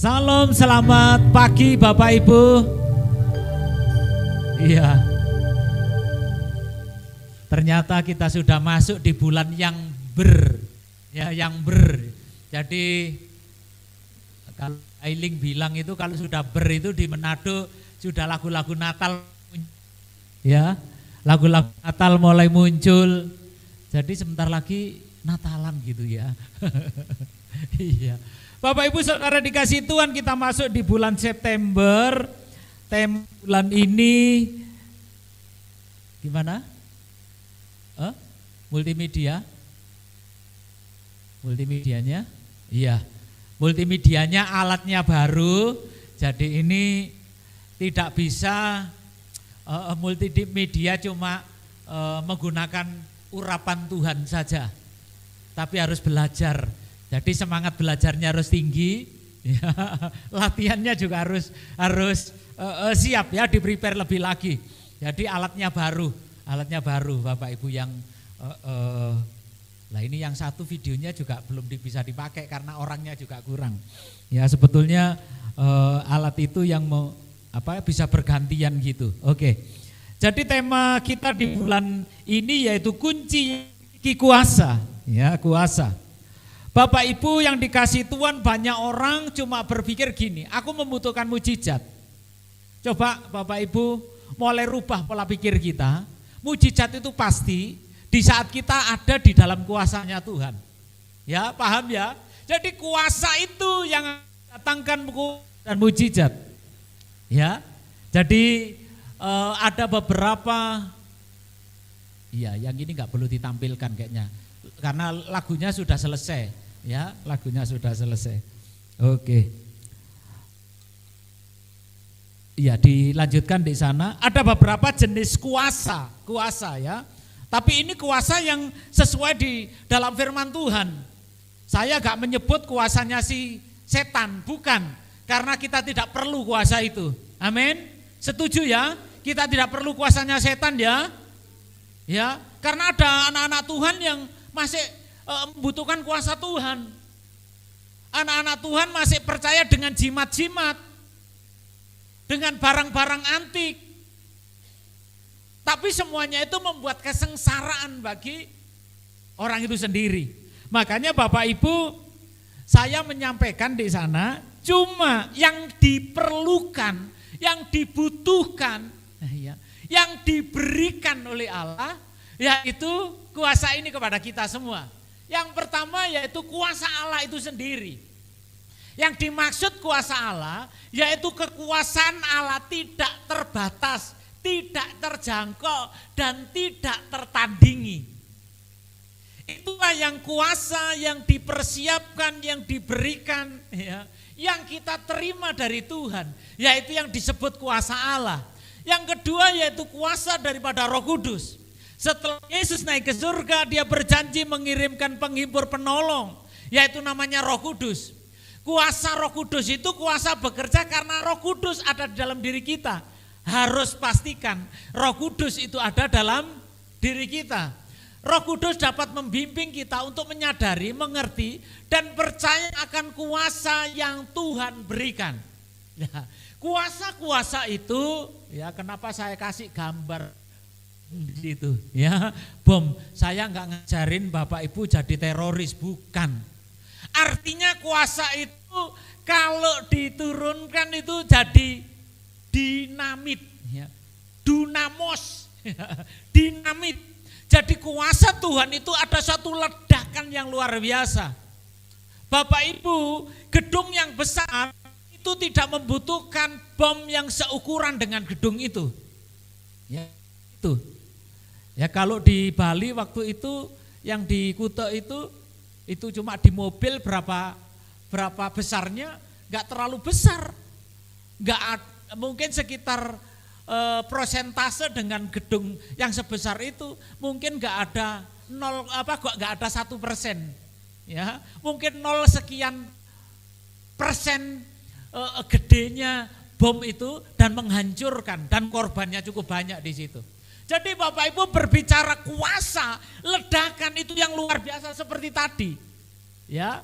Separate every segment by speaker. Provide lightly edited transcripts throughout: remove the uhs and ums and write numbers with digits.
Speaker 1: Salam, selamat pagi Bapak Ibu. Iya. Ternyata kita sudah masuk di bulan yang Jadi kalau Ailing bilang itu kalau sudah itu di Manado sudah lagu-lagu Natal, ya, lagu-lagu Natal mulai muncul. Jadi sebentar lagi Natalan gitu ya. Iya. Bapak Ibu Saudara dikasih Tuhan, kita masuk di bulan September. Tema bulan ini gimana? Multimedia? Multimedianya? Iya. Multimedianya alatnya baru. Jadi ini tidak bisa multimedia cuma menggunakan urapan Tuhan saja. Tapi harus belajar. Jadi semangat belajarnya harus tinggi, ya, latihannya juga harus siap ya, di-prepare lebih lagi. Jadi alatnya baru Bapak Ibu yang lah ini yang satu videonya juga belum bisa dipakai karena orangnya juga kurang. Ya sebetulnya alat itu yang bisa bergantian gitu. Oke. Jadi tema kita di bulan ini yaitu kunci kuasa, ya kuasa. Bapak Ibu yang dikasih Tuhan, banyak orang cuma berpikir gini, aku membutuhkan mujizat. Coba Bapak Ibu mulai rubah pola pikir kita. Mujizat itu pasti di saat kita ada di dalam kuasanya Tuhan. Ya, paham ya? Jadi kuasa itu yang datangkan dan mujizat. Ya. Jadi ada beberapa, iya yang ini nggak perlu ditampilkan kayaknya. Karena lagunya sudah selesai. Ya, lagunya sudah selesai. Oke. Iya, dilanjutkan di sana. Ada beberapa jenis kuasa ya. Tapi ini kuasa yang sesuai di dalam firman Tuhan. Saya gak menyebut kuasanya si setan, bukan. Karena kita tidak perlu kuasa itu. Amin. Setuju ya? Kita tidak perlu kuasanya setan ya. Ya, karena ada anak-anak Tuhan yang masih membutuhkan kuasa Tuhan. Anak-anak Tuhan masih percaya dengan jimat-jimat, dengan barang-barang antik. Tapi semuanya itu membuat kesengsaraan bagi orang itu sendiri. Makanya Bapak Ibu, saya menyampaikan di sana cuma yang diperlukan, yang dibutuhkan, yang diberikan oleh Allah, yaitu kuasa ini kepada kita semua. Yang pertama yaitu kuasa Allah itu sendiri. Yang dimaksud kuasa Allah yaitu kekuasaan Allah tidak terbatas, tidak terjangkau dan tidak tertandingi. Itulah yang kuasa yang dipersiapkan, yang diberikan, ya, yang kita terima dari Tuhan, yaitu yang disebut kuasa Allah. Yang kedua yaitu kuasa daripada Roh Kudus. Setelah Yesus naik ke surga, dia berjanji mengirimkan penghibur penolong, yaitu namanya Roh Kudus. Kuasa Roh Kudus itu kuasa bekerja karena Roh Kudus ada di dalam diri kita. Harus pastikan Roh Kudus itu ada dalam diri kita. Roh Kudus dapat membimbing kita untuk menyadari, mengerti, dan percaya akan kuasa yang Tuhan berikan. Ya, kuasa-kuasa itu, ya kenapa saya kasih gambar gitu ya, bom. Saya nggak ngajarin Bapak Ibu jadi teroris, bukan. Artinya kuasa itu kalau diturunkan itu jadi dinamit, ya. Dunamos, dinamit. Jadi kuasa Tuhan itu ada satu ledakan yang luar biasa. Bapak Ibu, gedung yang besar itu tidak membutuhkan bom yang seukuran dengan gedung itu. Ya, itu. Ya kalau di Bali waktu itu yang di Kuta itu cuma di mobil berapa besarnya, nggak terlalu besar, mungkin sekitar prosentase dengan gedung yang sebesar itu mungkin nggak ada 1%, ya mungkin 0 sekian persen gedenya bom itu dan menghancurkan dan korbannya cukup banyak di situ. Jadi Bapak Ibu berbicara kuasa, ledakan itu yang luar biasa seperti tadi. Ya.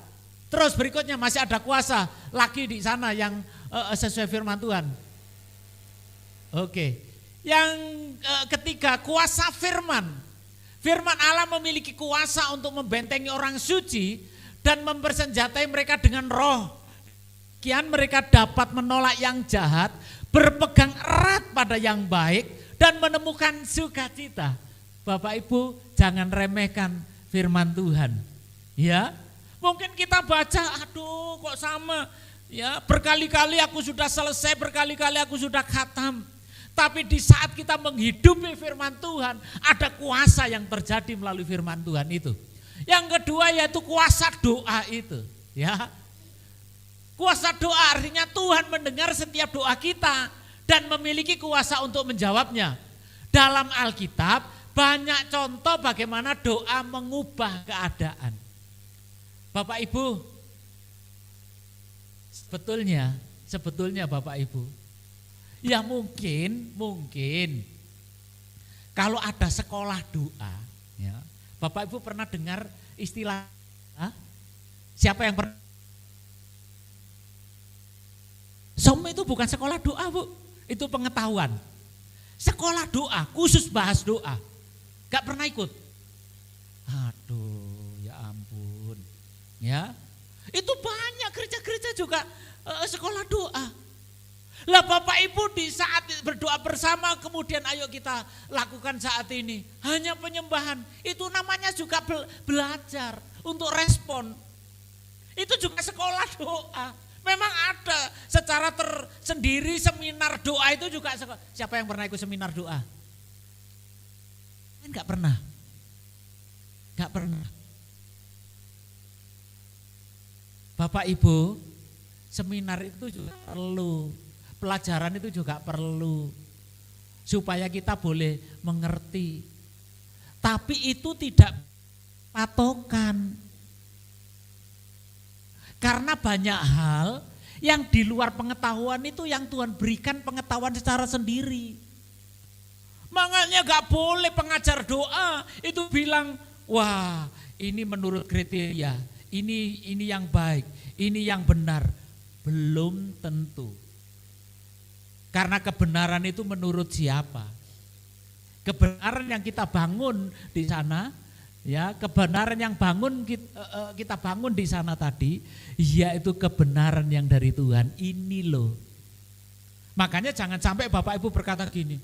Speaker 1: Terus berikutnya masih ada kuasa lagi di sana yang sesuai firman Tuhan. Oke. Yang ketiga, kuasa firman. Firman Allah memiliki kuasa untuk membentengi orang suci dan mempersenjatai mereka dengan roh. Kian mereka dapat menolak yang jahat, berpegang erat pada yang baik dan menemukan sukacita. Bapak Ibu, jangan remehkan firman Tuhan. Ya. Mungkin kita baca, aduh kok sama, ya berkali-kali aku sudah selesai, berkali-kali aku sudah khatam. Tapi di saat kita menghidupi firman Tuhan, ada kuasa yang terjadi melalui firman Tuhan itu. Yang kedua yaitu kuasa doa itu. Ya, kuasa doa artinya Tuhan mendengar setiap doa kita dan memiliki kuasa untuk menjawabnya. Dalam Alkitab banyak contoh bagaimana doa mengubah keadaan. Bapak Ibu, sebetulnya Bapak Ibu, ya mungkin kalau ada sekolah doa, ya, Bapak Ibu pernah dengar istilah, siapa yang pernah? SOM itu bukan sekolah doa Bu, itu pengetahuan. Sekolah doa, khusus bahas doa, gak pernah ikut. Aduh, ya ampun. Ya, itu banyak gereja-gereja juga sekolah doa. Lah Bapak Ibu di saat berdoa bersama kemudian ayo kita lakukan saat ini. Hanya penyembahan, itu namanya juga belajar untuk respon. Itu juga sekolah doa. Memang ada secara tersendiri seminar doa itu juga sekolah. Siapa yang pernah ikut seminar doa? Enggak pernah. Enggak pernah. Bapak Ibu, seminar itu juga perlu, pelajaran itu juga perlu, supaya kita boleh mengerti. Tapi itu tidak patokan. Karena banyak hal yang di luar pengetahuan itu yang Tuhan berikan pengetahuan secara sendiri. Makanya gak boleh pengajar doa itu bilang, wah ini menurut kriteria. Ini yang baik, ini yang benar. Belum tentu. Karena kebenaran itu menurut siapa? Kebenaran yang kita bangun di sana, ya kebenaran yang kita bangun di sana tadi, yaitu kebenaran yang dari Tuhan. Ini loh. Makanya jangan sampai Bapak Ibu berkata gini,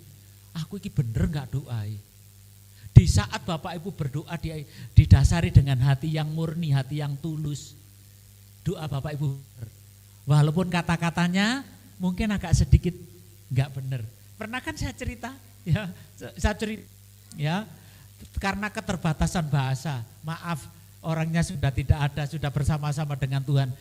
Speaker 1: aku ini bener gak doai. Di saat Bapak Ibu berdoa didasari dengan hati yang murni, hati yang tulus. Doa Bapak Ibu walaupun kata-katanya mungkin agak sedikit enggak benar. Pernah kan saya cerita, ya, ya, karena keterbatasan bahasa, maaf orangnya sudah tidak ada, sudah bersama-sama dengan Tuhan,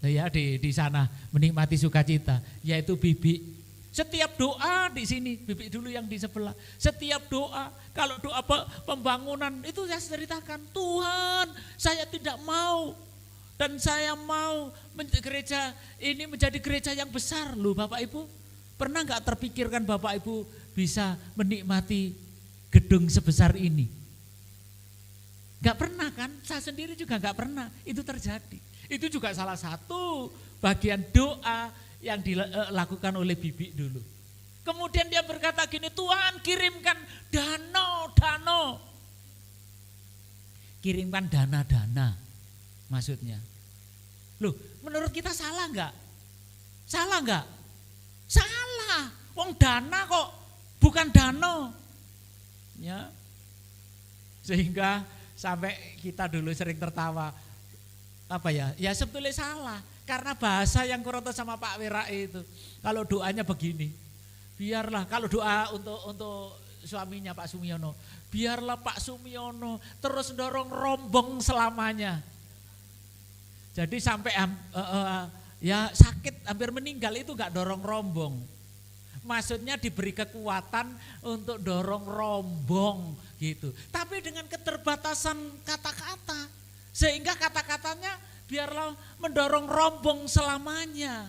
Speaker 1: ya di sana menikmati sukacita, yaitu Bibi. Setiap doa di sini, Bibi dulu yang di sebelah, setiap doa, kalau doa pembangunan itu saya ceritakan, Tuhan saya tidak mau dan saya mau gereja ini menjadi gereja yang besar. Loh Bapak Ibu, pernah gak terpikirkan Bapak Ibu bisa menikmati gedung sebesar ini? Gak pernah kan, saya sendiri juga gak pernah itu terjadi. Itu juga salah satu bagian doa yang dilakukan oleh Bibi dulu. Kemudian dia berkata gini, Tuhan kirimkan danau. Kirimkan dana-dana maksudnya. Loh menurut kita salah enggak? Salah enggak? Salah, wong dana kok bukan danau. Ya. Sehingga sampai kita dulu sering tertawa. Apa ya? Ya sebetulnya salah. Karena bahasa yang Kuroto sama Pak Wirai itu, kalau doanya begini, biarlah kalau doa untuk suaminya Pak Sumiono, biarlah Pak Sumiono terus dorong rombong selamanya. Jadi sampai ya sakit hampir meninggal itu gak dorong rombong. Maksudnya diberi kekuatan untuk dorong rombong gitu. Tapi dengan keterbatasan kata-kata, sehingga kata-katanya biarlah mendorong rombong selamanya.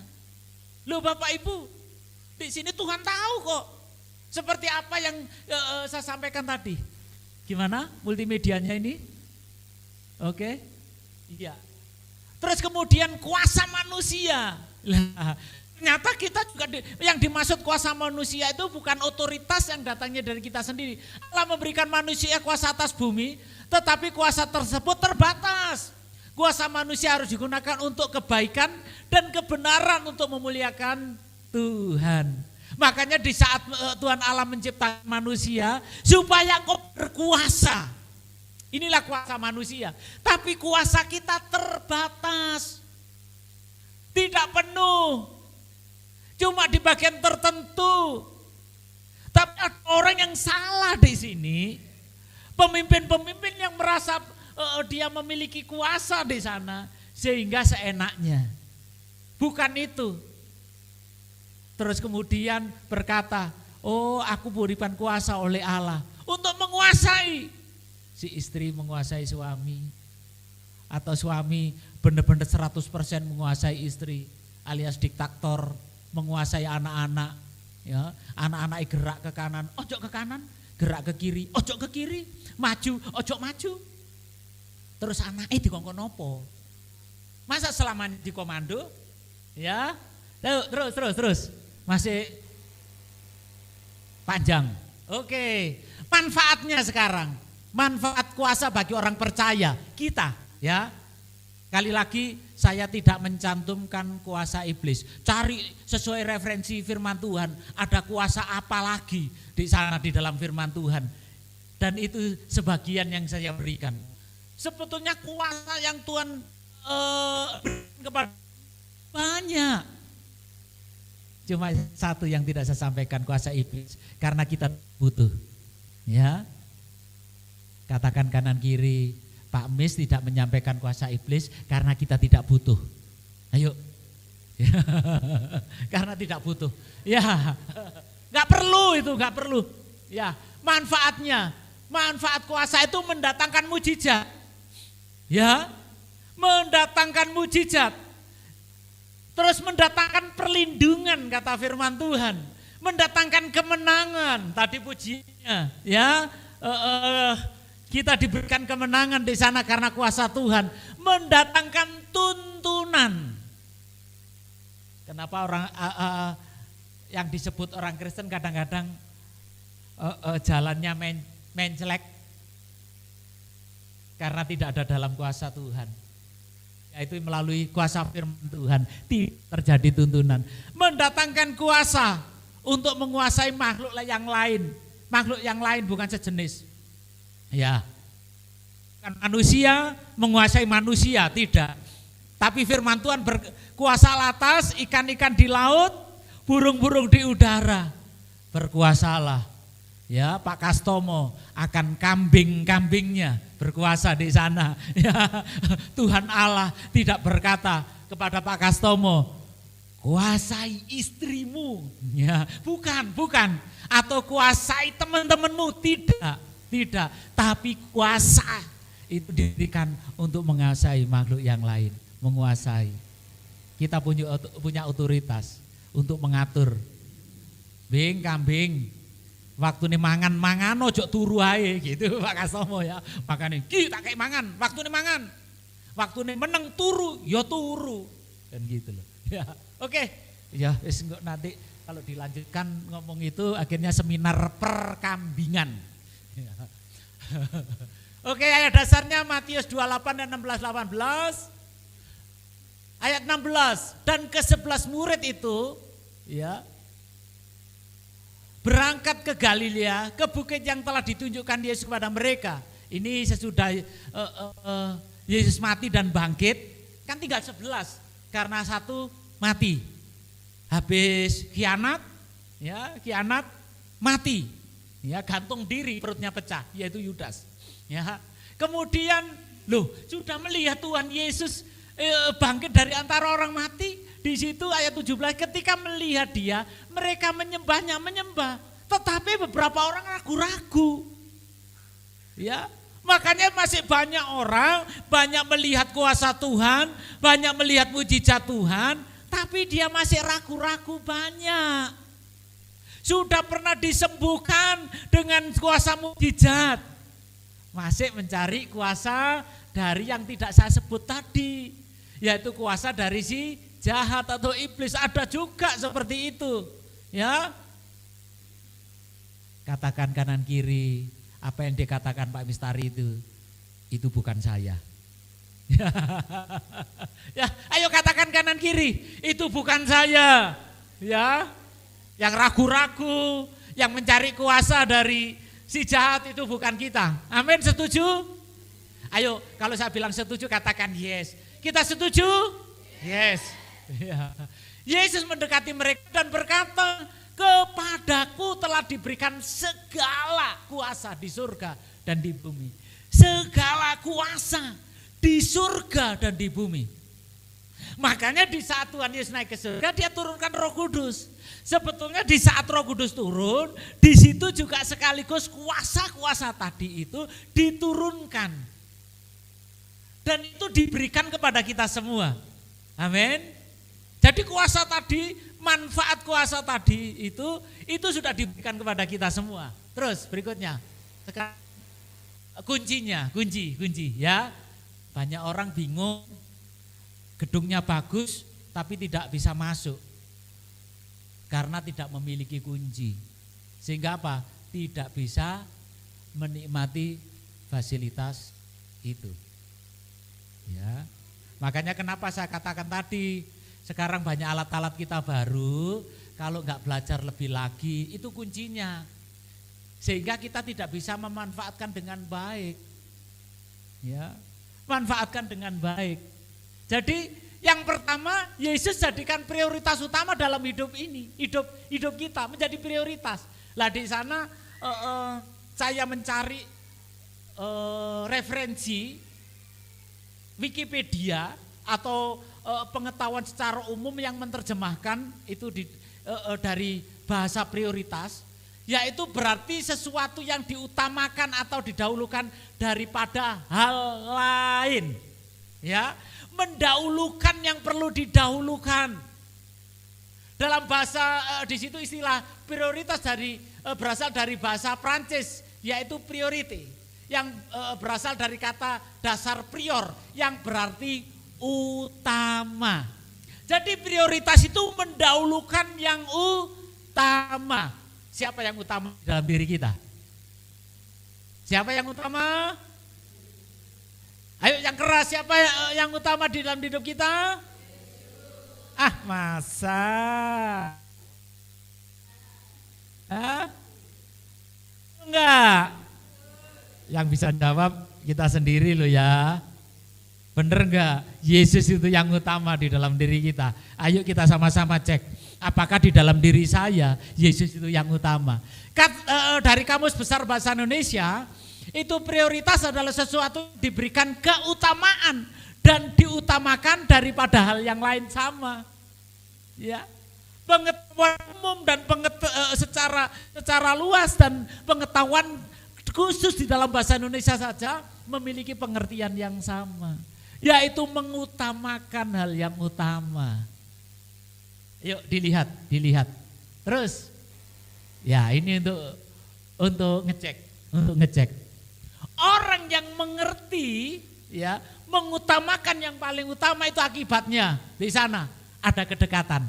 Speaker 1: Loh Bapak Ibu, di sini Tuhan tahu kok seperti apa yang saya sampaikan tadi. Gimana multimedianya ini? Oke, iya. Terus kemudian kuasa manusia. Lah, ternyata kita juga yang dimaksud kuasa manusia itu bukan otoritas yang datangnya dari kita sendiri. Allah memberikan manusia kuasa atas bumi, tetapi kuasa tersebut terbatas. Kuasa manusia harus digunakan untuk kebaikan dan kebenaran untuk memuliakan Tuhan. Makanya di saat Tuhan Allah menciptakan manusia supaya engkau berkuasa. Inilah kuasa manusia. Tapi kuasa kita terbatas. Tidak penuh. Cuma di bagian tertentu. Tapi ada orang yang salah di sini. Pemimpin-pemimpin yang merasa dia memiliki kuasa di sana. Sehingga seenaknya. Bukan itu. Terus kemudian berkata, oh aku berikan kuasa oleh Allah. Untuk menguasai. Si istri menguasai suami. Atau suami benar-benar 100% menguasai istri. Alias diktator. Menguasai anak-anak, ya, anak-anak gerak ke kanan, ojo ke kanan, gerak ke kiri, ojo ke kiri, maju, ojo maju. Terus anaknya dikongkon nopo? Masa selamanya dikomando? Ya, terus, masih panjang. Oke, manfaatnya sekarang, manfaat kuasa bagi orang percaya kita, ya. Kali lagi saya tidak mencantumkan kuasa iblis. Cari sesuai referensi firman Tuhan. Ada kuasa apa lagi di sana di dalam firman Tuhan. Dan itu sebagian yang saya berikan. Sebetulnya kuasa yang Tuhan berikan kepada banyak. Cuma satu yang tidak saya sampaikan, kuasa iblis. Karena kita butuh. Ya, katakan kanan kiri. Pak Mis tidak menyampaikan kuasa iblis karena kita tidak butuh. Ayo. Karena tidak butuh. Ya. Enggak perlu itu, enggak perlu. Ya, manfaatnya. Manfaat kuasa itu mendatangkan mujizat. Ya. Mendatangkan mujizat. Terus mendatangkan perlindungan kata firman Tuhan. Mendatangkan kemenangan, tadi pujinya, ya. Kita diberikan kemenangan di sana karena kuasa Tuhan. Mendatangkan tuntunan. Kenapa orang yang disebut orang Kristen kadang-kadang jalannya mencelek? Karena tidak ada dalam kuasa Tuhan. Yaitu melalui kuasa firman Tuhan. Terjadi tuntunan. Mendatangkan kuasa untuk menguasai makhluk yang lain. Makhluk yang lain bukan sejenis. Ya, kan manusia menguasai manusia, tidak. Tapi firman Tuhan berkuasa atas ikan-ikan di laut, burung-burung di udara. Berkuasalah. Ya, Pak Kastomo akan kambing-kambingnya berkuasa di sana. Ya, Tuhan Allah tidak berkata kepada Pak Kastomo, kuasai istrimu. Ya, bukan. Atau kuasai teman-temanmu, tidak. Tidak, tapi kuasa itu diberikan untuk menguasai makhluk yang lain, menguasai. Kita punya otoritas untuk mengatur. Bing, kambing, waktu ini mangan ojo turu ae gitu Pak Kastomo ya. Makanya kita kayak mangan, waktu ini mangan. Waktu ini meneng turu, ya turu. Dan gitu loh. Ya, oke. Ya, nanti kalau dilanjutkan ngomong itu akhirnya seminar perkambingan. Oke, ayat dasarnya Matius 28 dan 16-18. Ayat 16, dan ke-11 murid itu ya berangkat ke Galilea, ke bukit yang telah ditunjukkan Yesus kepada mereka. Ini sesudah Yesus mati dan bangkit, kan tinggal 11 karena satu mati. Habis khianat mati. Ya, gantung diri, perutnya pecah, yaitu Yudas. Ya, kemudian sudah melihat Tuhan Yesus bangkit dari antara orang mati. Di situ ayat 17, ketika melihat dia, mereka menyembah. Tetapi beberapa orang ragu-ragu. Ya, makanya masih banyak orang, banyak melihat kuasa Tuhan, banyak melihat mujizat Tuhan, tapi dia masih ragu-ragu banyak. Sudah pernah disembuhkan dengan kuasa mujizat. Masih mencari kuasa dari yang tidak saya sebut tadi. yaitu kuasa dari si jahat atau iblis. Ada juga seperti itu, ya. Katakan kanan kiri, apa yang dikatakan Pak Mistari itu bukan saya. Ya, ayo katakan kanan kiri, itu bukan saya. Ya, yang ragu-ragu, yang mencari kuasa dari si jahat itu bukan kita. Amin, setuju? Ayo, kalau saya bilang setuju katakan yes. Kita setuju? Yes. Ya. Yesus mendekati mereka dan berkata, kepadaku telah diberikan segala kuasa di surga dan di bumi. Segala kuasa di surga dan di bumi. Makanya di saat Tuhan Yesus naik ke surga, dia turunkan Roh Kudus. Sebetulnya di saat Roh Kudus turun, di situ juga sekaligus kuasa-kuasa tadi itu diturunkan. Dan itu diberikan kepada kita semua. Amin. Jadi kuasa tadi, manfaat kuasa tadi itu sudah diberikan kepada kita semua. Terus berikutnya, sekarang kunci ya. Banyak orang bingung, gedungnya bagus tapi tidak bisa masuk. Karena tidak memiliki kunci. Sehingga apa? Tidak bisa menikmati fasilitas itu. Ya. Makanya kenapa saya katakan tadi, sekarang banyak alat-alat kita baru, kalau nggak belajar lebih lagi, itu kuncinya. Sehingga kita tidak bisa memanfaatkan dengan baik. Ya, manfaatkan dengan baik. Jadi yang pertama, Yesus jadikan prioritas utama dalam hidup ini, hidup kita menjadi prioritas. Lah di sana saya mencari referensi Wikipedia atau pengetahuan secara umum yang menerjemahkan itu dari bahasa prioritas, yaitu berarti sesuatu yang diutamakan atau didahulukan daripada hal lain. Ya, mendahulukan yang perlu didahulukan. Dalam bahasa di situ istilah prioritas berasal dari bahasa Prancis, yaitu priority. Yang berasal dari kata dasar prior yang berarti utama. Jadi prioritas itu mendahulukan yang utama. Siapa yang utama dalam diri kita? Siapa yang utama? Ayo yang keras, siapa yang utama di dalam hidup kita? Ah, masa? Hah? Enggak. Yang bisa jawab kita sendiri loh ya. Bener enggak? Yesus itu yang utama di dalam diri kita. Ayo kita sama-sama cek. Apakah di dalam diri saya Yesus itu yang utama? Dari Kamus Besar Bahasa Indonesia, itu prioritas adalah sesuatu diberikan keutamaan dan diutamakan daripada hal yang lain sama. Ya. Pengetahuan umum dan secara luas dan pengetahuan khusus di dalam bahasa Indonesia saja memiliki pengertian yang sama, yaitu mengutamakan hal yang utama. Yuk dilihat. Terus, ya ini untuk ngecek. Orang yang mengerti, ya mengutamakan yang paling utama itu akibatnya di sana ada kedekatan.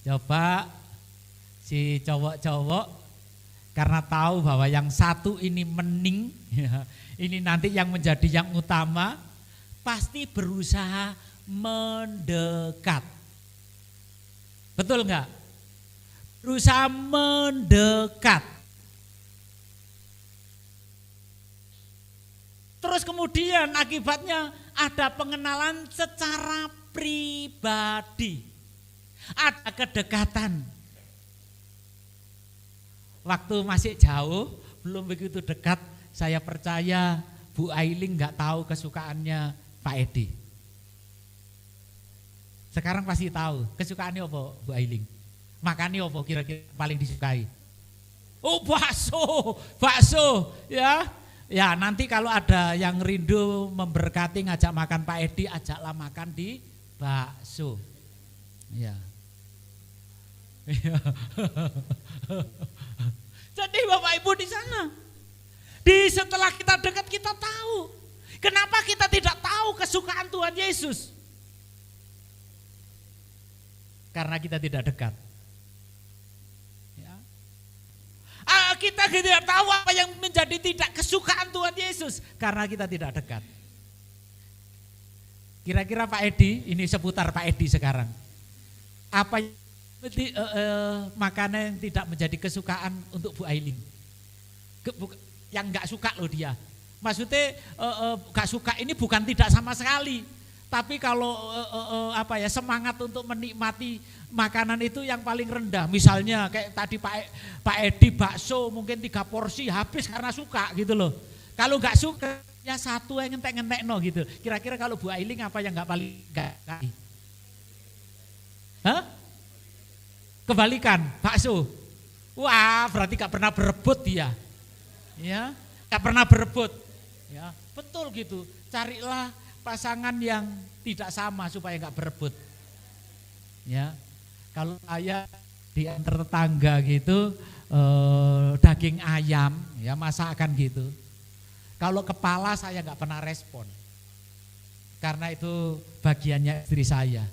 Speaker 1: Coba si cowok-cowok karena tahu bahwa yang satu ini mending, ya, ini nanti yang menjadi yang utama, pasti berusaha mendekat. Betul enggak? Berusaha mendekat. Terus kemudian akibatnya ada pengenalan secara pribadi. Ada kedekatan. Waktu masih jauh, belum begitu dekat, saya percaya Bu Ailing nggak tahu kesukaannya Pak Edi. Sekarang pasti tahu kesukaannya apa Bu Ailing. Makannya apa kira-kira paling disukai? Oh bakso ya. Ya nanti kalau ada yang rindu memberkati ngajak makan Pak Edi, ajaklah makan di bakso. Ya. Jadi Bapak Ibu di sana, setelah kita dekat kita tahu Kenapa kita tidak tahu kesukaan Tuhan Yesus? Karena kita tidak dekat. Ya. Kita tidak tahu apa yang menjadi tidak kesukaan Tuhan Yesus. Karena kita tidak dekat. Kira-kira Pak Edi, ini seputar Pak Edi sekarang. Apa makanan yang tidak menjadi kesukaan untuk Bu Aileen? Yang enggak suka loh dia. Maksudnya enggak suka ini bukan tidak sama sekali. Tapi kalau semangat untuk menikmati makanan itu yang paling rendah. Misalnya kayak tadi Pak Edi bakso mungkin 3 porsi habis karena suka gitu loh. Kalau enggak suka ya 1 yang ngentek-ngentek no gitu. Kira-kira kalau Bu Aileen apa yang enggak paling enggak sukai? Hah? Kebalikan, bakso. Wah, berarti enggak pernah berebut dia. Ya, enggak pernah berebut. Ya, betul gitu. Carilah pasangan yang tidak sama supaya enggak berebut. Ya. Kalau saya di antar tetangga gitu daging ayam ya masakan gitu. Kalau kepala saya enggak pernah respon. Karena itu bagiannya istri saya.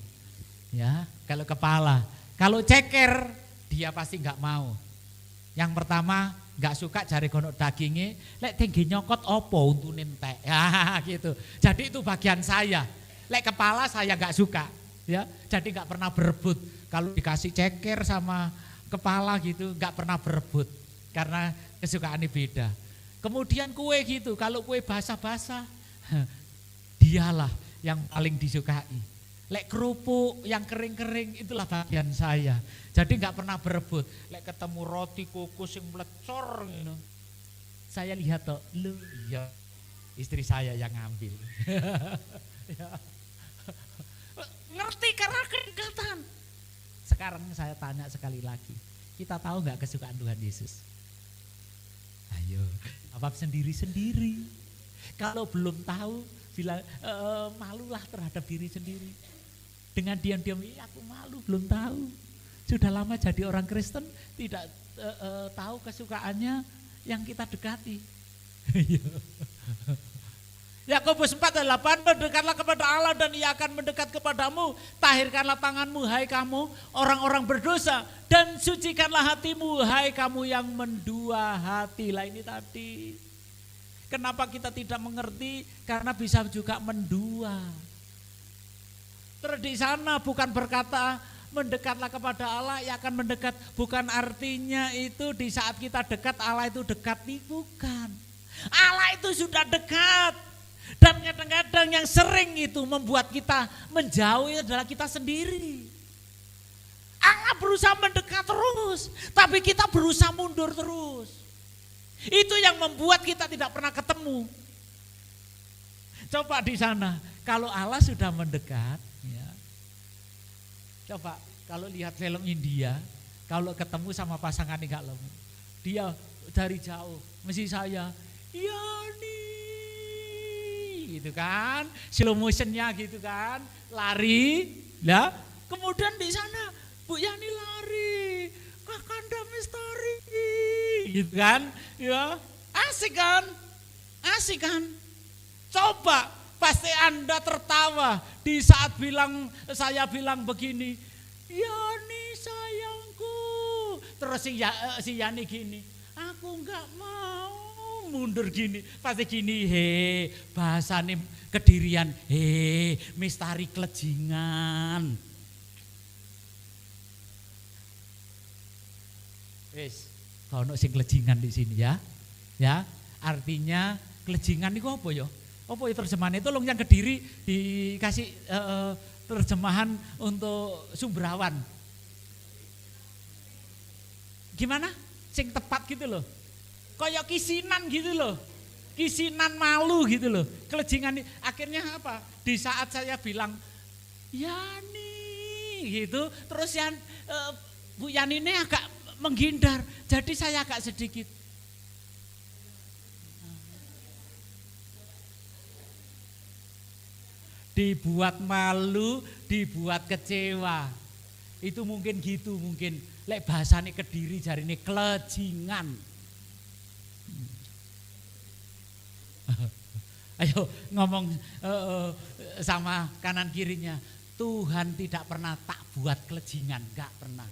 Speaker 1: Ya, kalau kepala, kalau ceker dia pasti enggak mau. Yang pertama enggak suka jari gonok dagingnya, lek tinggi nyokot opo untune entek. Ya, gitu. Jadi itu bagian saya. Lek kepala saya enggak suka, ya. Jadi enggak pernah berebut. Kalau dikasih ceker sama kepala gitu enggak pernah berebut karena kesukaannya beda. Kemudian kue gitu, kalau kue basah-basah dialah yang paling disukai. Lek kerupuk yang kering-kering itulah bagian saya. Jadi enggak pernah berebut. Lek ketemu roti kukus yang melecor gitu. Saya lihat toh, lu ya istri saya yang ngambil. Ya. Ngerti karena kedekatan. Sekarang saya tanya sekali lagi. Kita tahu enggak kesukaan Tuhan Yesus? Ayo, jawab sendiri-sendiri. Kalau belum tahu, bilang malulah terhadap diri sendiri. Dengan diam-diam, aku malu, belum tahu. Sudah lama jadi orang Kristen, tidak tahu kesukaannya yang kita dekati. Yakobus 4:8, mendekatlah kepada Allah dan Ia akan mendekat kepadamu. Tahirkanlah tanganmu, hai kamu orang-orang berdosa, dan sucikanlah hatimu, hai kamu yang mendua hati. Lah ini tadi. Kenapa kita tidak mengerti? Karena bisa juga mendua. Terus di sana bukan berkata mendekatlah kepada Allah, Ia akan mendekat. Bukan artinya itu di saat kita dekat Allah itu dekat, bukan. Allah itu sudah dekat. Dan kadang-kadang yang sering itu membuat kita menjauh adalah kita sendiri. Allah berusaha mendekat terus, tapi kita berusaha mundur terus. Itu yang membuat kita tidak pernah ketemu. Coba di sana, kalau Allah sudah mendekat, ya. Coba kalau lihat film India, kalau ketemu sama pasangan enggak lemu, dia dari jauh, mesti saya, Yani, gitu kan, slow motionnya gitu kan, lari, ya. Kemudian di sana Bu Yani lari, Kakanda Misteri, gitu kan, ya, asik kan, asik kan. Coba pasti Anda tertawa di saat saya bilang begini, Yani sayangku, terus si Yani gini, aku enggak mau mundur gini, pasti gini, bahasane Kedirian, mistari kelejingan. Wis, ono sing kelejingan di sini ya. Ya, artinya kelejingan itu apa ya? Apa ya terjemahan itu? Tolong yang Kediri dikasih terjemahan untuk Sumbrawan. Gimana? Sing tepat gitu loh. Kayak kisinan gitu loh. Kisinan malu gitu loh. Kelejingan akhirnya apa? Di saat saya bilang Yani gitu, terus Bu Yani ini agak menghindar. Jadi saya agak sedikit dibuat malu, dibuat kecewa. Itu mungkin gitu, mungkin lek bahasane Kediri jarine kelejingan. Ayo ngomong sama kanan kirinya. Tuhan tidak pernah tak buat kelejingan, enggak pernah.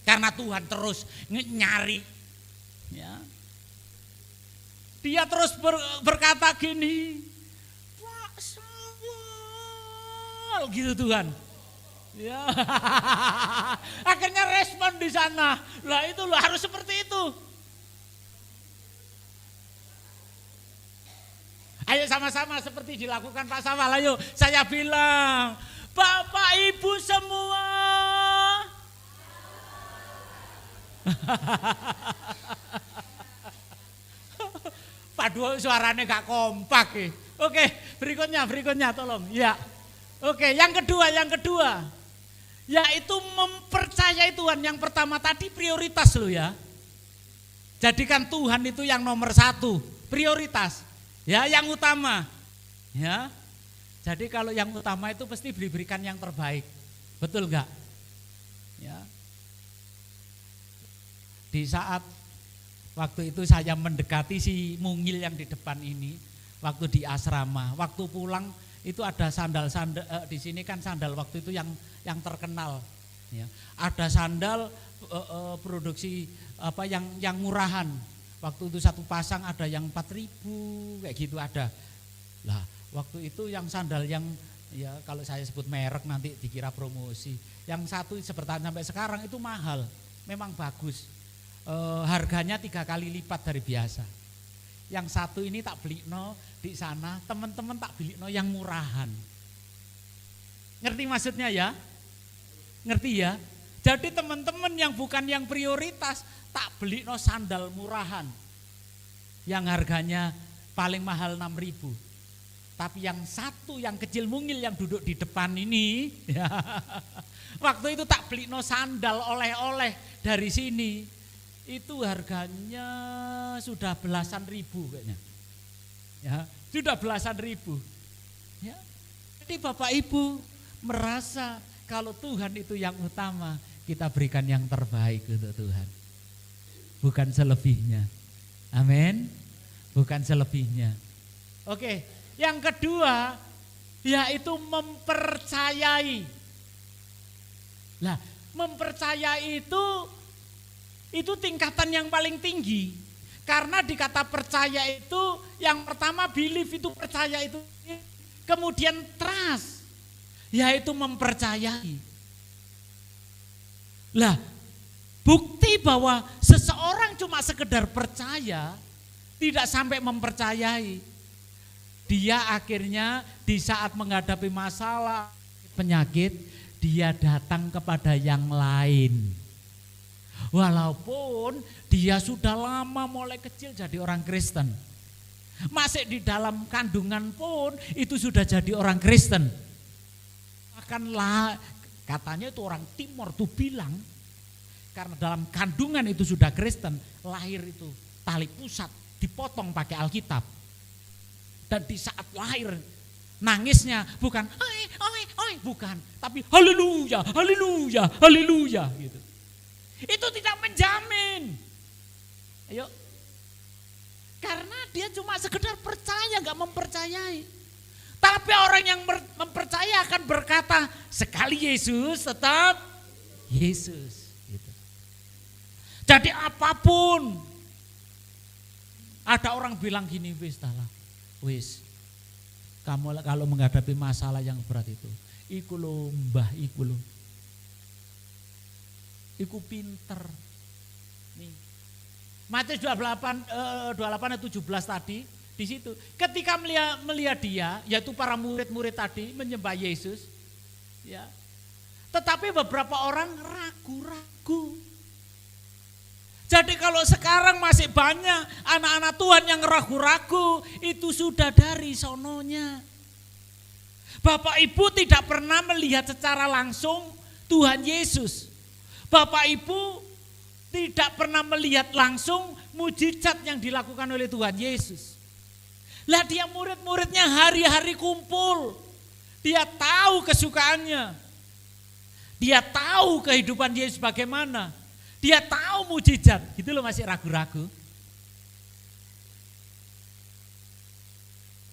Speaker 1: Karena Tuhan terus nyari. Ya. Dia terus berkata gini, Pak Samuel, gitu Tuhan. Ya. Akhirnya respon di sana. Lah itu loh harus seperti itu. Ayo sama-sama seperti dilakukan Pak Samuel. Ayo saya bilang, Bapak Ibu semua. Paduh suaranya gak kompak. Oke, berikutnya tolong. Ya. Oke, yang kedua. Yaitu mempercayai Tuhan. Yang pertama tadi prioritas loh ya. Jadikan Tuhan itu yang nomor 1, prioritas. Ya, yang utama. Ya. Jadi kalau yang utama itu pasti diberikan yang terbaik. Betul enggak? Ya. Di saat waktu itu saya mendekati si mungil yang di depan ini, waktu di asrama, waktu pulang itu ada sandal-sandal di sini kan sandal waktu itu yang terkenal. Ya. Ada sandal produksi apa yang murahan. Waktu itu satu pasang ada yang 4.000 kayak gitu ada. Lah, waktu itu yang sandal yang ya kalau saya sebut merek nanti dikira promosi. Yang satu seperti sampai sekarang itu mahal, memang bagus. Harganya 3 kali lipat dari biasa. Yang satu ini tak beli di sana, teman-teman tak beli yang murahan. Ngerti maksudnya ya? Ngerti ya? Jadi teman-teman yang bukan yang prioritas tak beli sandal murahan yang harganya paling mahal 6.000. Tapi yang satu yang kecil mungil yang duduk di depan ini ya, waktu itu tak beli sandal oleh-oleh dari sini itu harganya sudah belasan ribu kayaknya. Ya, sudah belasan ribu. Ya. Jadi Bapak Ibu merasa kalau Tuhan itu yang utama, kita berikan yang terbaik untuk Tuhan. Bukan selebihnya. Amin. Bukan selebihnya. Oke, yang kedua yaitu mempercayai. Nah, mempercayai itu tingkatan yang paling tinggi. Karena di kata percaya itu yang pertama belief itu percaya itu, kemudian trust yaitu mempercayai. Lah, bukti bahwa seseorang cuma sekedar percaya, tidak sampai mempercayai. Dia akhirnya di saat menghadapi masalah, penyakit, dia datang kepada yang lain. Walaupun dia sudah lama mulai kecil jadi orang Kristen. Masih di dalam kandungan pun itu sudah jadi orang Kristen. Akanlah katanya itu orang Timur tuh bilang, karena dalam kandungan itu sudah Kristen, lahir itu tali pusat dipotong pakai Alkitab. Dan di saat lahir nangisnya bukan oi, bukan, tapi haleluya, haleluya, haleluya gitu. Itu tidak menjamin. Ayo. Karena dia cuma sekedar percaya, enggak mempercayai. Tapi orang yang mempercaya akan berkata, sekali Yesus tetap Yesus. Jadi apapun, ada orang bilang gini, wis, kamu kalau menghadapi masalah yang berat itu, iku lo mbah, iku pinter. Nih, Matius 28 17 tadi di situ, ketika melihat dia, yaitu para murid-murid tadi menyembah Yesus, ya, tetapi beberapa orang ragu-ragu. Jadi kalau sekarang masih banyak anak-anak Tuhan yang ragu-ragu, itu sudah dari sononya. Bapak Ibu tidak pernah melihat secara langsung Tuhan Yesus. Bapak Ibu tidak pernah melihat langsung mujizat yang dilakukan oleh Tuhan Yesus. Lah dia murid-muridnya hari-hari kumpul. Dia tahu kesukaannya. Dia tahu kehidupan Yesus bagaimana. Dia tahu mujizat, gitu loh masih ragu-ragu.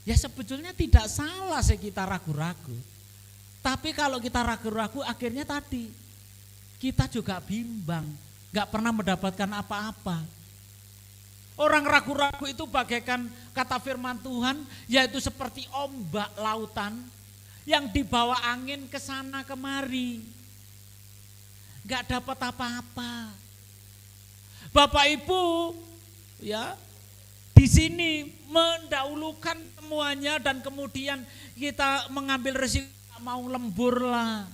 Speaker 1: Ya sebetulnya tidak salah sih kita ragu-ragu. Tapi kalau kita ragu-ragu akhirnya tadi kita juga bimbang, gak pernah mendapatkan apa-apa. Orang ragu-ragu itu bagaikan kata firman Tuhan, yaitu seperti ombak lautan yang dibawa angin ke sana kemari. Gak dapat apa-apa. Bapak Ibu ya di sini mendahulukan semuanya dan kemudian kita mengambil resiko mau lembur lah.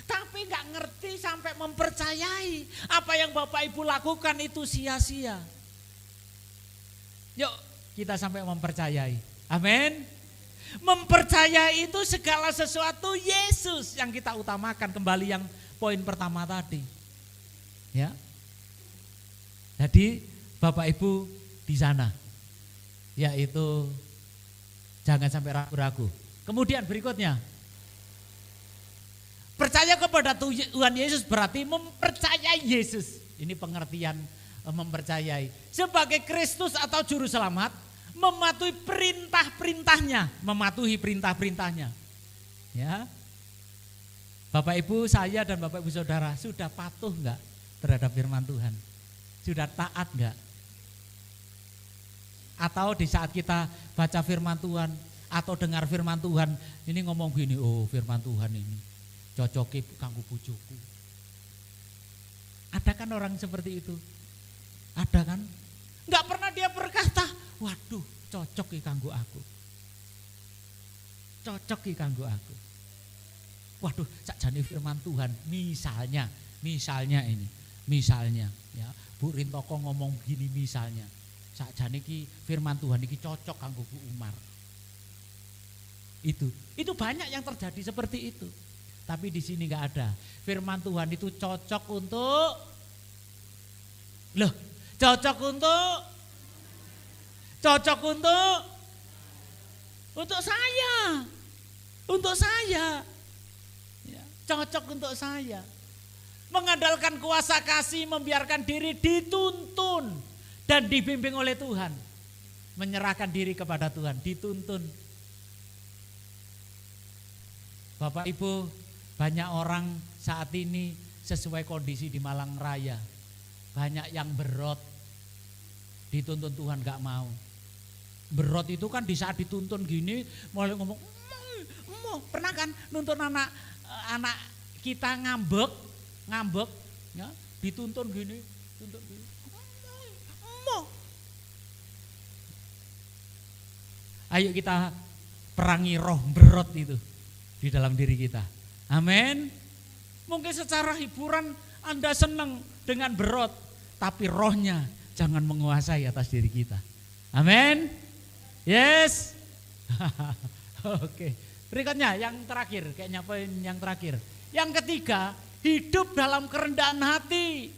Speaker 1: Tapi gak ngerti sampai mempercayai apa yang Bapak Ibu lakukan itu sia-sia. Yuk kita sampai mempercayai. Amin. Mempercayai itu segala sesuatu Yesus yang kita utamakan, kembali yang poin pertama tadi. Ya. Jadi Bapak Ibu di sana yaitu jangan sampai ragu-ragu. Kemudian berikutnya, percaya kepada Tuhan Yesus berarti mempercayai Yesus. Ini pengertian mempercayai. Sebagai Kristus atau Juru Selamat, mematuhi perintah-perintahnya. Mematuhi perintah-perintahnya. Ya. Bapak Ibu, saya dan Bapak Ibu Saudara sudah patuh enggak terhadap firman Tuhan? Sudah taat enggak? Atau di saat kita baca firman Tuhan atau dengar firman Tuhan, ini ngomong gini, oh firman Tuhan ini cocoki kanggo bojoku. Ada kan orang seperti itu? Ada kan? Enggak pernah dia berkata, waduh cocok kanggo aku. Cocok kanggo aku. Waduh sakjane firman Tuhan, misalnya ya, Bu Rintoko ngomong begini misalnya. Sakjane iki firman Tuhan iki cocok kanggo Bu Umar. Itu banyak yang terjadi seperti itu. Tapi di sini enggak ada. Firman Tuhan itu cocok untuk saya. Untuk saya. Ya, cocok untuk saya. Mengandalkan kuasa kasih, membiarkan diri dituntun dan dibimbing oleh Tuhan. Menyerahkan diri kepada Tuhan, dituntun. Bapak Ibu, banyak orang saat ini sesuai kondisi di Malang Raya. Banyak yang berot, dituntun Tuhan gak mau. Berot itu kan di saat dituntun gini, mulai ngomong, pernah kan nuntun anak kita ngambek, ya, dituntun gini, ayo kita perangi roh berot itu di dalam diri kita. Amin. Mungkin secara hiburan Anda senang dengan berot, tapi rohnya jangan menguasai atas diri kita. Amin. Yes. Oke. Berikutnya yang terakhir, kayaknya poin yang terakhir. Yang ketiga, hidup dalam kerendahan hati.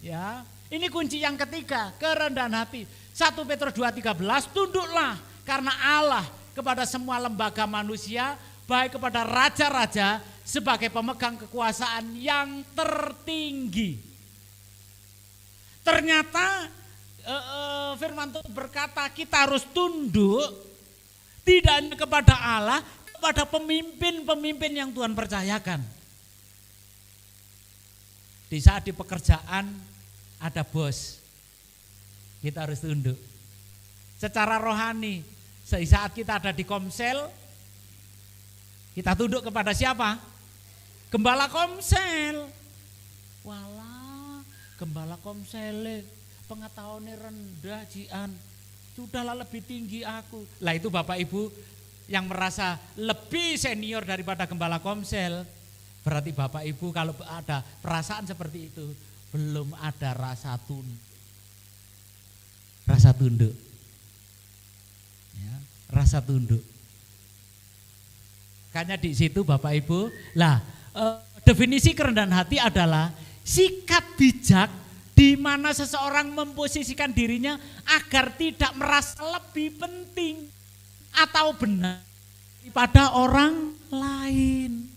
Speaker 1: Ya, ini kunci yang ketiga, kerendahan hati. 1 Petrus 2:13, tunduklah karena Allah kepada semua lembaga manusia, baik kepada raja-raja sebagai pemegang kekuasaan yang tertinggi. Ternyata firman Tuhan berkata kita harus tunduk tidak hanya kepada Allah, kepada pemimpin-pemimpin yang Tuhan percayakan. Di saat di pekerjaan ada bos, kita harus tunduk. Secara rohani, saat kita ada di komsel, kita tunduk kepada siapa? Gembala komsel. Walah, gembala komsel pengetahuannya rendah jian. Sudahlah lebih tinggi aku. Lah itu Bapak Ibu yang merasa lebih senior daripada gembala komsel, berarti Bapak Ibu kalau ada perasaan seperti itu belum ada rasa tunduk. Ya, rasa tunduk. Makanya di situ Bapak Ibu, definisi kerendahan hati adalah sikap bijak di mana seseorang memposisikan dirinya agar tidak merasa lebih penting atau benar daripada orang lain.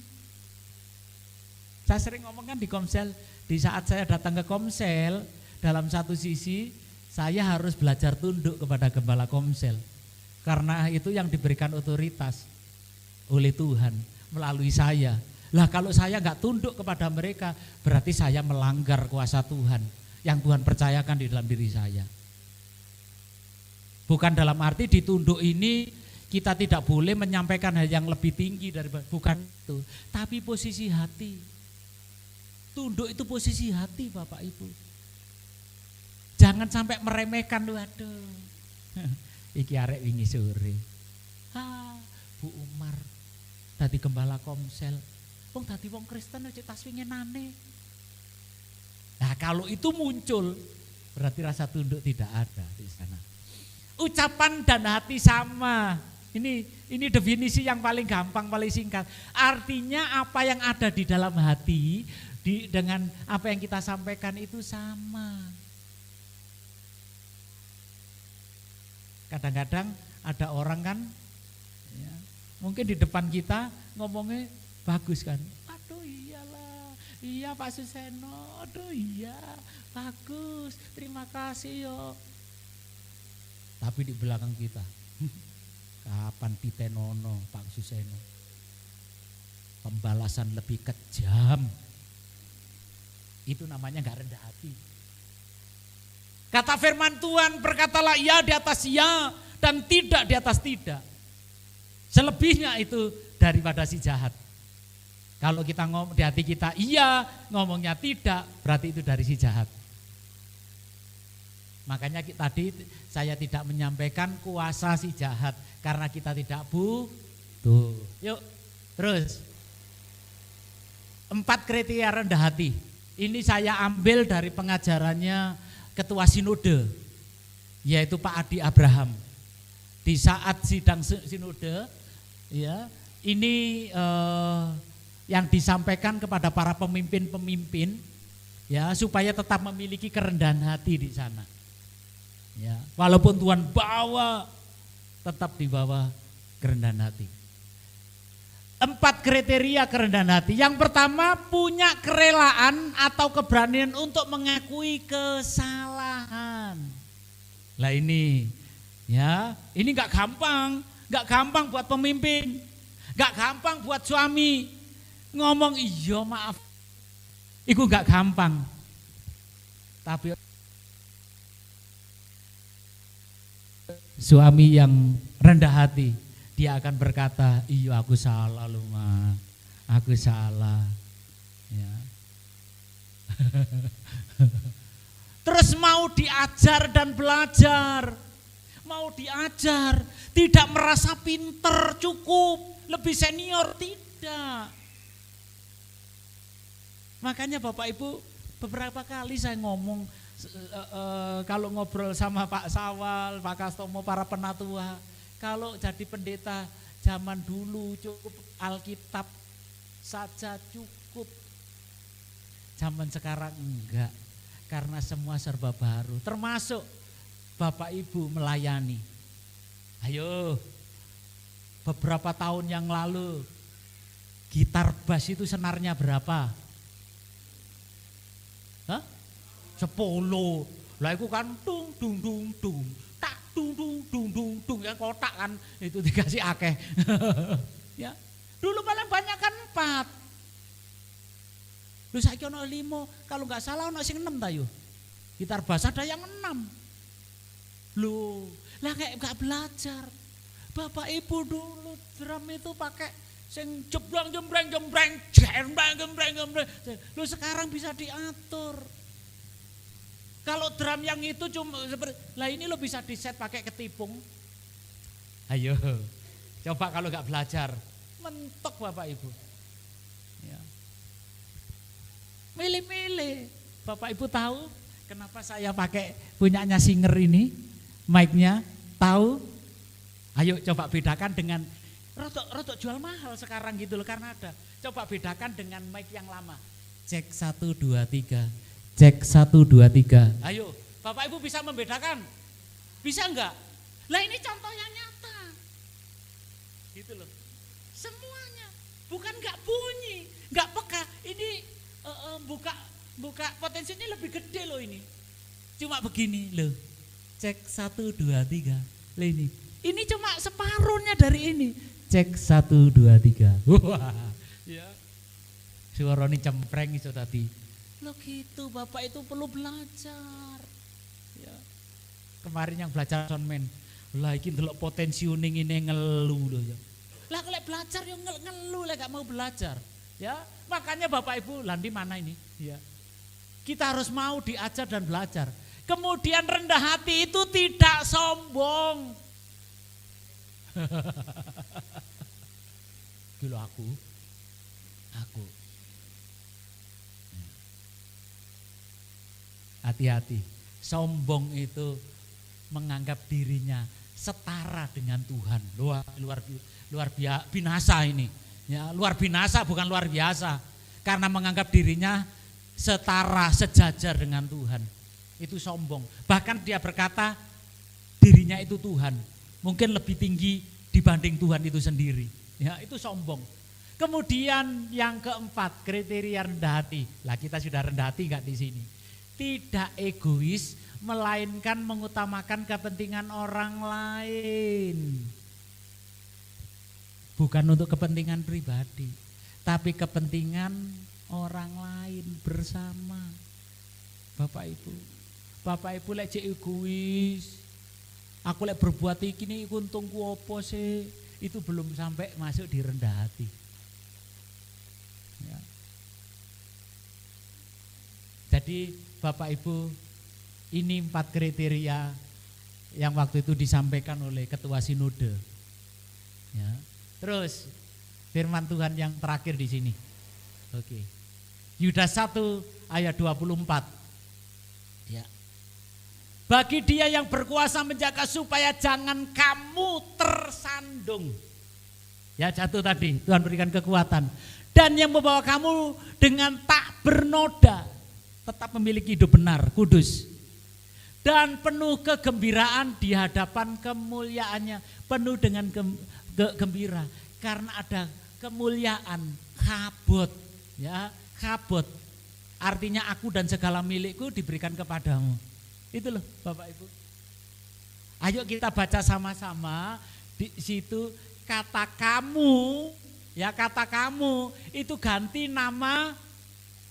Speaker 1: Saya sering ngomong kan di komsel, di saat saya datang ke komsel, dalam satu sisi saya harus belajar tunduk kepada gembala komsel. Karena itu yang diberikan otoritas oleh Tuhan melalui saya. Lah kalau saya nggak tunduk kepada mereka, berarti saya melanggar kuasa Tuhan yang Tuhan percayakan di dalam diri saya. Bukan dalam arti ditunduk ini kita tidak boleh menyampaikan hal yang lebih tinggi dari, bukan itu, tapi posisi hati. Tunduk itu posisi hati, Bapak Ibu. Jangan sampai meremehkan, waduh. Iki arek wingi sore. Bu Umar dadi gembala Komsel. Wong dadi wong Kristen aja tas winginane. Nah, kalau itu muncul berarti rasa tunduk tidak ada di sana. Ucapan dan hati sama. Ini definisi yang paling gampang, paling singkat. Artinya apa yang ada di dalam hati dengan apa yang kita sampaikan itu sama. Kadang-kadang ada orang kan, ya, mungkin di depan kita ngomongnya bagus kan. Aduh iyalah, iya Pak Suseno, aduh iya, bagus, terima kasih yo. Tapi di belakang kita, kapan pitenono Pak Suseno? Pembalasan lebih kejam. Itu namanya gak rendah hati. Kata firman Tuhan, berkatalah ya di atas ya dan tidak di atas tidak. Selebihnya itu daripada si jahat. Kalau kita ngomong di hati kita iya, ngomongnya tidak, berarti itu dari si jahat. Makanya tadi saya tidak menyampaikan kuasa si jahat karena kita tidak butuh. Yuk, terus 4 kriteria rendah hati. Ini saya ambil dari pengajarannya Ketua Sinode, yaitu Pak Adi Abraham. Di saat sidang sinode, ya, ini yang disampaikan kepada para pemimpin-pemimpin, ya, supaya tetap memiliki kerendahan hati di sana. Ya, walaupun Tuhan bawa, tetap dibawa kerendahan hati. 4 kriteria kerendahan hati. Yang pertama, punya kerelaan atau keberanian untuk mengakui kesalahan. Lah ini, ya, ini nggak gampang buat pemimpin, nggak gampang buat suami ngomong iya maaf. Itu nggak gampang. Tapi suami yang rendah hati, dia akan berkata, iya aku salah loh Ma, aku salah. Ya. Terus mau diajar dan belajar, mau diajar, tidak merasa pinter cukup, lebih senior, tidak. Makanya Bapak Ibu beberapa kali saya ngomong, kalau ngobrol sama Pak Sawal, Pak Kastomo, para penatua, kalau jadi pendeta zaman dulu cukup Alkitab saja cukup. Zaman sekarang enggak, karena semua serba baru, termasuk Bapak Ibu melayani. Ayo, beberapa tahun yang lalu gitar bass itu senarnya berapa? Hah? 10. Lah itu kan dung dung dung dung, tak dung dung dung dung dung, yang kotak kan itu dikasih akeh. Ya. Dulu paling banyak kan 4. Lu saiki ono 5, kalau enggak salah ono sing 6 ta yo. Gitar bass ada yang 6. Loh, lah kayak enggak belajar. Bapak Ibu dulu drum itu pakai sing jebrang jembreng jembreng jembreng jembreng jembreng. Lu sekarang bisa diatur. Kalau drum yang itu cuma seperti, lah ini lo bisa di-set pakai ketipung. Ayo, coba kalau nggak belajar, mentok Bapak Ibu. Ya. Milih-milih. Bapak Ibu tahu kenapa saya pakai punyanya Singer ini, mic-nya, tahu? Ayo coba bedakan dengan, rotok jual mahal sekarang gitu loh karena ada. Coba bedakan dengan mic yang lama. Cek 1, 2, 3. Cek 1, 2, 3. Ayo, Bapak Ibu bisa membedakan? Bisa enggak? Lah ini contoh yang nyata. Gitu loh. Semuanya. Bukan enggak bunyi, enggak peka. Ini buka potensinya lebih gede loh ini. Cuma begini loh. Cek 1, 2, 3. Lah ini Ini cuma separuhnya dari ini. Cek 1, 2, 3. Wah, ya. Suaranya cempreng itu tadi. Loh gitu, Bapak itu perlu belajar. Ya. Kemarin yang belajar soundman, lah iki ndelok potensi uning ini ngelu loh ya. Lah kalau belajar yo ngelu lah gak mau belajar. Ya, makanya Bapak Ibu, Landi mana ini? Ya. Kita harus mau diajar dan belajar. Kemudian rendah hati itu tidak sombong. Dulu aku. Hati-hati. Sombong itu menganggap dirinya setara dengan Tuhan. Luar biasa binasa ini. Ya, luar binasa bukan luar biasa. Karena menganggap dirinya setara, sejajar dengan Tuhan. Itu sombong. Bahkan dia berkata dirinya itu Tuhan. Mungkin lebih tinggi dibanding Tuhan itu sendiri. Ya, itu sombong. Kemudian yang keempat, kriteria rendah hati. Lah kita sudah rendah hati enggak di sini? Tidak egois, melainkan mengutamakan kepentingan orang lain. Bukan untuk kepentingan pribadi, tapi kepentingan orang lain bersama. Bapak Ibu lek cek egois. Aku lek berbuat iki untungku apa sih? Itu belum sampai masuk di rendah hati. Ya. Jadi Bapak Ibu, ini 4 kriteria yang waktu itu disampaikan oleh Ketua Sinode. Ya. Terus firman Tuhan yang terakhir di sini. Oke. Yudas 1 ayat 24. Ya. Bagi dia yang berkuasa menjaga supaya jangan kamu tersandung. Ya, jatuh tadi, Tuhan berikan kekuatan. Dan yang membawa kamu dengan tak bernoda, tetap memiliki hidup benar, kudus. Dan penuh kegembiraan di hadapan kemuliaannya. Penuh dengan gembira. Karena ada kemuliaan, kabot. Ya, kabot. Artinya aku dan segala milikku diberikan kepadamu. Itu loh Bapak Ibu. Ayo kita baca sama-sama. Di situ kata kamu, ya kata kamu itu ganti nama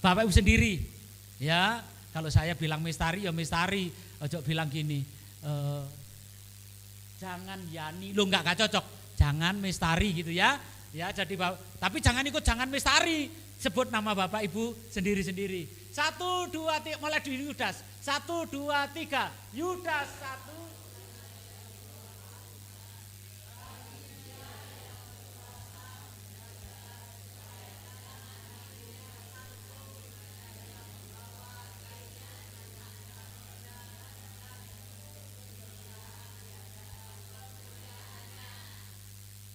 Speaker 1: Bapak Ibu sendiri. Ya, kalau saya bilang Mestari ya Mestari. Ojo bilang gini, jangan Yani, lo gak cocok. Jangan Mestari gitu ya. Ya jadi tapi jangan ikut jangan Mestari. Sebut nama Bapak Ibu sendiri-sendiri. 1, 2, 3, mulai di Yudas. 1, 2, 3. Yudas 1.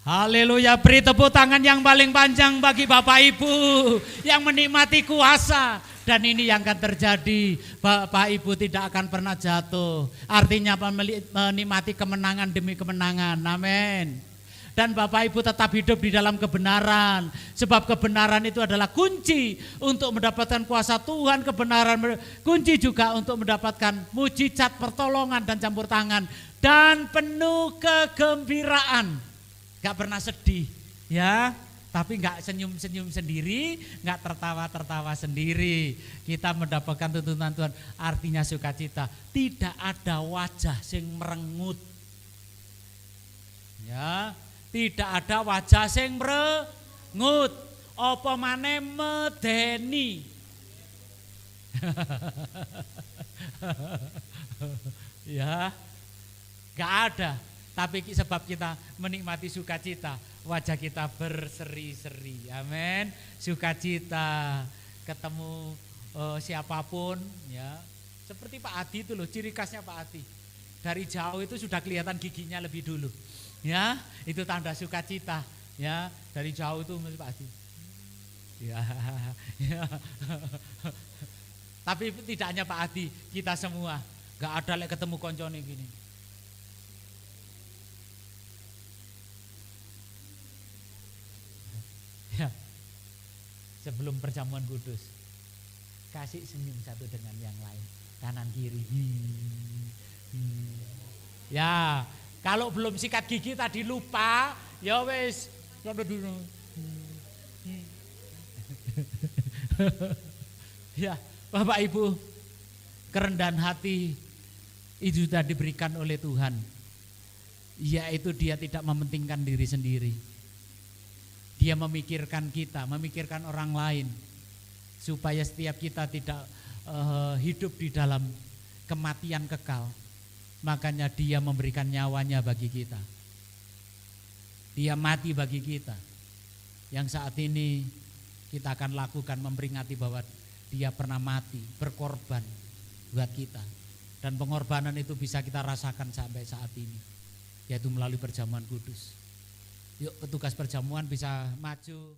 Speaker 1: Haleluya, beri tepuk tangan yang paling panjang bagi Bapak Ibu yang menikmati kuasa. Dan ini yang akan terjadi, Bapak Ibu tidak akan pernah jatuh. Artinya menikmati kemenangan demi kemenangan, amin. Dan Bapak Ibu tetap hidup di dalam kebenaran. Sebab kebenaran itu adalah kunci untuk mendapatkan kuasa Tuhan. Kebenaran kunci juga untuk mendapatkan mujizat, pertolongan dan campur tangan. Dan penuh kegembiraan. Gak pernah sedih, ya, tapi gak senyum-senyum sendiri, gak tertawa-tertawa sendiri. Kita mendapatkan tuntunan Tuhan, artinya sukacita. Tidak ada wajah sing merengut, ya, tidak ada wajah sing merengut. Apa maneh medeni. Ya, gak ada. Tapi sebab kita menikmati sukacita, wajah kita berseri-seri. Amin. Sukacita, ketemu siapapun, ya. Seperti Pak Adi itu loh, ciri khasnya Pak Adi. Dari jauh itu sudah kelihatan giginya lebih dulu. Ya, itu tanda sukacita, ya. Dari jauh itu Pak Adi. Ya. Ya. Tapi tidak hanya Pak Adi, kita semua. Gak ada lagi ketemu koncone gini. Ya, sebelum perjamuan kudus, kasih senyum satu dengan yang lain, kanan kiri. Ya, Kalau belum sikat gigi tadi lupa, ya wis. Ya, Bapak Ibu, kerendahan hati itu sudah diberikan oleh Tuhan. Yaitu dia tidak mementingkan diri sendiri. Dia memikirkan kita, memikirkan orang lain. Supaya setiap kita tidak hidup di dalam kematian kekal. Makanya dia memberikan nyawanya bagi kita. Dia mati bagi kita. Yang saat ini kita akan lakukan memperingati bahwa dia pernah mati, berkorban buat kita. Dan pengorbanan itu bisa kita rasakan sampai saat ini, yaitu melalui perjamuan kudus. Yuk petugas perjamuan bisa maju.